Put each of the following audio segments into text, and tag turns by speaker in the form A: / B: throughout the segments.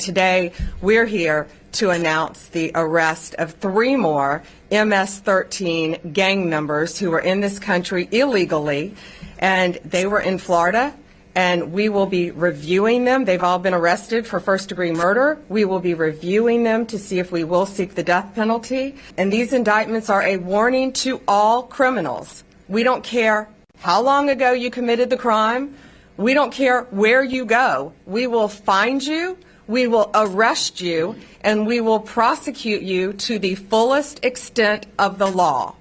A: today we're here to announce the arrest of 3 more MS-13 gang members who were in this country illegally, and they were in Florida, and we will be reviewing them. They've all been arrested for first-degree murder. We will be reviewing them to see if we will seek the death penalty. And these indictments are a warning to all criminals. We don't care how long ago you committed the crime. We don't care where you go. We will find you, we will arrest you, and we will prosecute you to the fullest extent of the law.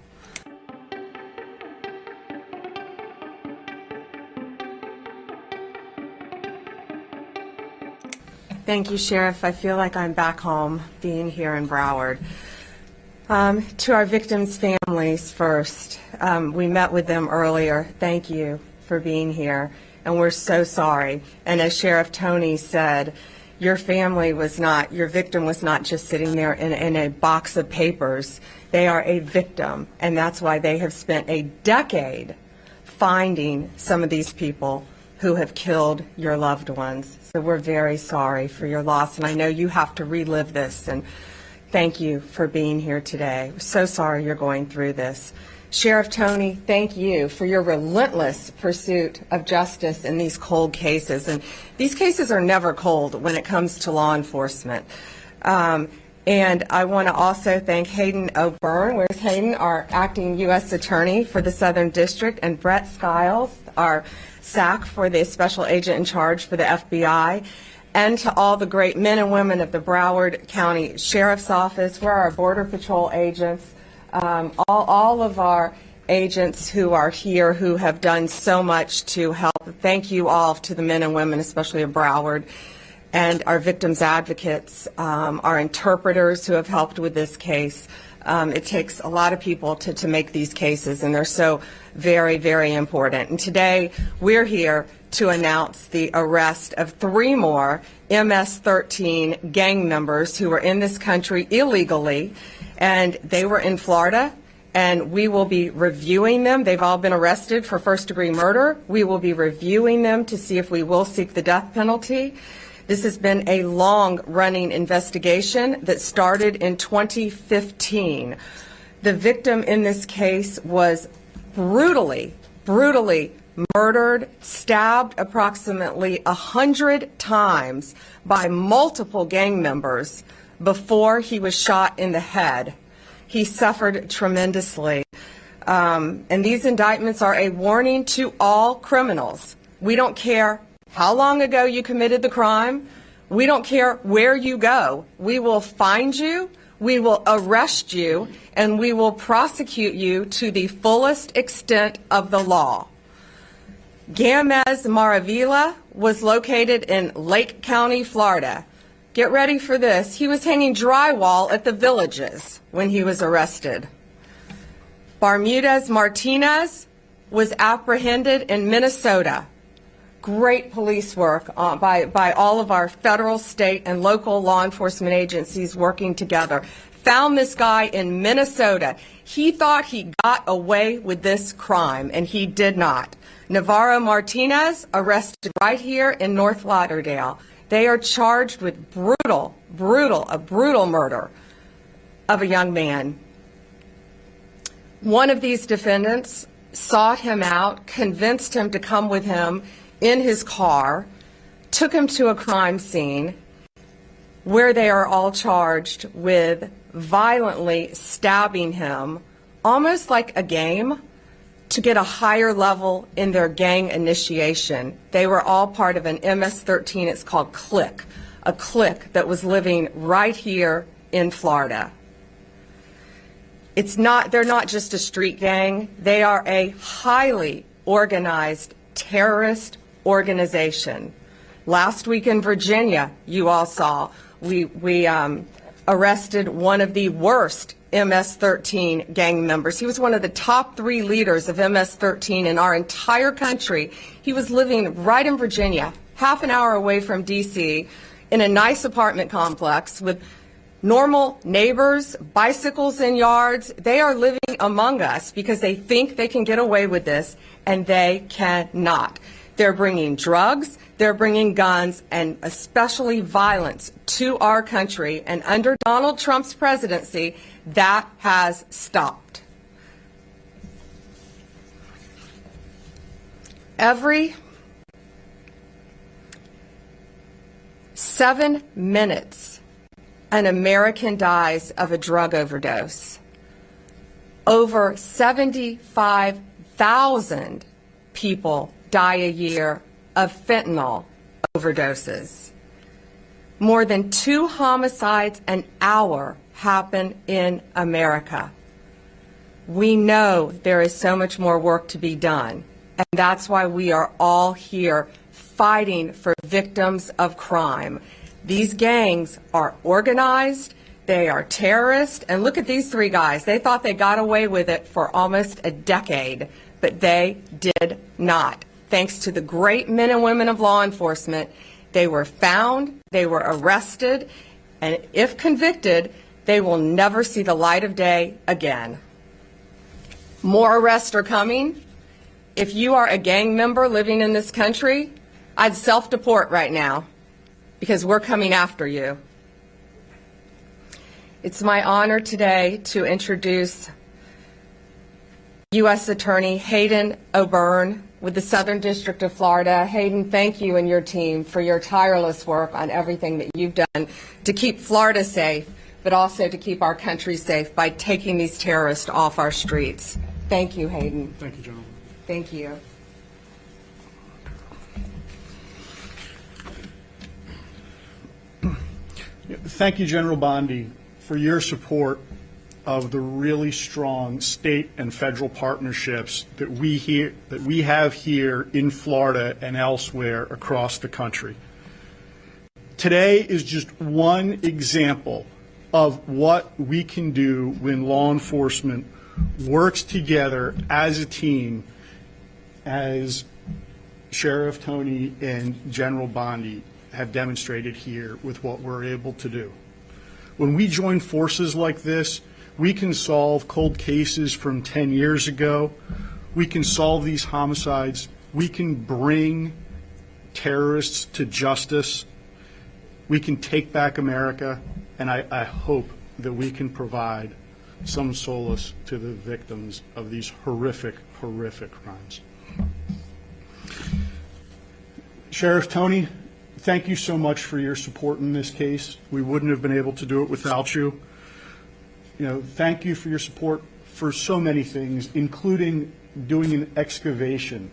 A: Thank you, Sheriff. I feel like I'm back home being here in Broward. To our victims' families first, we met with them earlier. Thank you for being here, and we're so sorry. And as Sheriff Tony said, your victim was not just sitting there in a box of papers. They are a victim, and that's why they have spent a decade finding some of these people who have killed your loved ones. So we're very sorry for your loss, and I know you have to relive this, and thank you for being here today. We're so sorry you're going through this. Sheriff Tony, thank you for your relentless pursuit of justice in these cold cases. And these cases are never cold when it comes to law enforcement. And I want to also thank Hayden O'Byrne. Where's Hayden? Our acting U.S. Attorney for the Southern District, and Brett Skiles, our SAC for the Special Agent in Charge for the FBI, and to all the great men and women of the Broward County Sheriff's Office. We're our Border Patrol agents, all of our agents who are here who have done so much to help. Thank you all to the men and women, especially of Broward, and our victims advocates, our interpreters who have helped with this case. It takes a lot of people to make these cases, and they're so very, very important. And today we're here to announce the arrest of 3 more MS-13 gang members who were in this country illegally, and they were in Florida, and we will be reviewing them. They've all been arrested for first-degree murder. We will be reviewing them to see if we will seek the death penalty. This has been a long-running investigation that started in 2015. The victim in this case was brutally murdered, stabbed approximately 100 times by multiple gang members before he was shot in the head. He suffered tremendously. And these indictments are a warning to all criminals. We don't care how long ago you committed the crime. We don't care where you go. We will find you, we will arrest you, and we will prosecute you to the fullest extent of the law. Gamez Maravilla was located in Lake County, Florida. Get ready for this. He was hanging drywall at the Villages when he was arrested. Bermudez Martinez was apprehended in Minnesota. Great police work by all of our federal, state, and local law enforcement agencies working together. Found this guy in Minnesota. He thought he got away with this crime, and he did not. Navarro Martinez arrested right here in North Lauderdale. They are charged with a brutal murder of a young man. One of these defendants sought him out, convinced him to come with him in his car, took him to a crime scene where they are all charged with violently stabbing him, almost like a game, to get a higher level in their gang initiation. They were all part of an MS-13, it's called Click, a clique that was living right here in Florida. They're not just a street gang, they are a highly organized terrorist organization. Last week in Virginia, you all saw, we arrested one of the worst MS-13 gang members. He was one of the top 3 leaders of MS-13 in our entire country. He was living right in Virginia, half an hour away from D.C., in a nice apartment complex with normal neighbors, bicycles in yards. They are living among us because they think they can get away with this, and they cannot. They're bringing drugs, They're bringing guns and especially violence to our country, and under Donald Trump's presidency, that has stopped. Every 7 minutes, an American dies of a drug overdose. Over 75,000 people die a year of fentanyl overdoses. More than 2 homicides an hour happen in America. We know there is so much more work to be done, and that's why we are all here fighting for victims of crime. These gangs are organized, they are terrorists, and look at these 3 guys. They thought they got away with it for almost a decade, but they did not. Thanks to the great men and women of law enforcement, they were found, they were arrested, and if convicted, they will never see the light of day again. More arrests are coming. If you are a gang member living in this country, I'd self-deport right now because we're coming after you. It's my honor today to introduce U.S. Attorney Hayden O'Byrne with the Southern District of Florida. Hayden, thank you and your team for your tireless work on everything that you've done to keep Florida safe, but also to keep our country safe by taking these terrorists off our streets. Thank you, Hayden.
B: Thank you, gentlemen.
A: Thank you.
B: Thank you, General Bondi, for your support of the really strong state and federal partnerships that we have here in Florida and elsewhere across the country. Today is just one example of what we can do when law enforcement works together as a team, as Sheriff Tony and General Bondi have demonstrated here with what we're able to do. When we join forces like this, we can solve cold cases from 10 years ago. We can solve these homicides. We can bring terrorists to justice. We can take back America, and I hope that we can provide some solace to the victims of these horrific, horrific crimes. Sheriff Tony, thank you so much for your support in this case. We wouldn't have been able to do it without you. Thank you for your support for so many things, including doing an excavation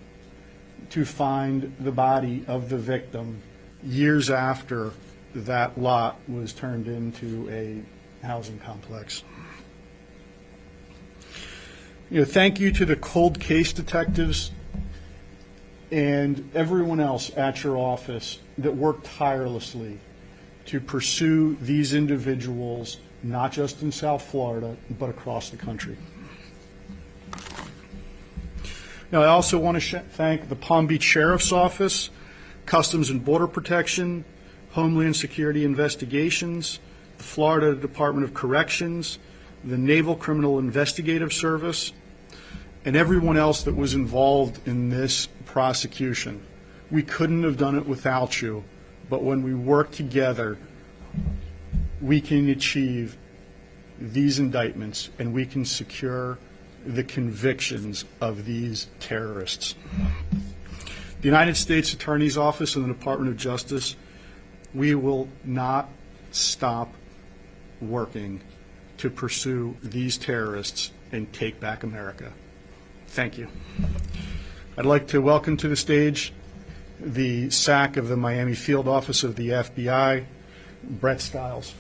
B: to find the body of the victim years after that lot was turned into a housing complex. Thank you to the cold case detectives and everyone else at your office that worked tirelessly to pursue these individuals, not just in South Florida, but across the country. Now, I also want to thank the Palm Beach Sheriff's Office, Customs and Border Protection, Homeland Security Investigations, the Florida Department of Corrections, the Naval Criminal Investigative Service, and everyone else that was involved in this prosecution. We couldn't have done it without you, but when we work together, we can achieve these indictments and we can secure the convictions of these terrorists. The United States Attorney's Office and the Department of Justice, we will not stop working to pursue these terrorists and take back America. Thank you. I'd like to welcome to the stage the SAC of the Miami Field Office of the FBI, Brett Stiles.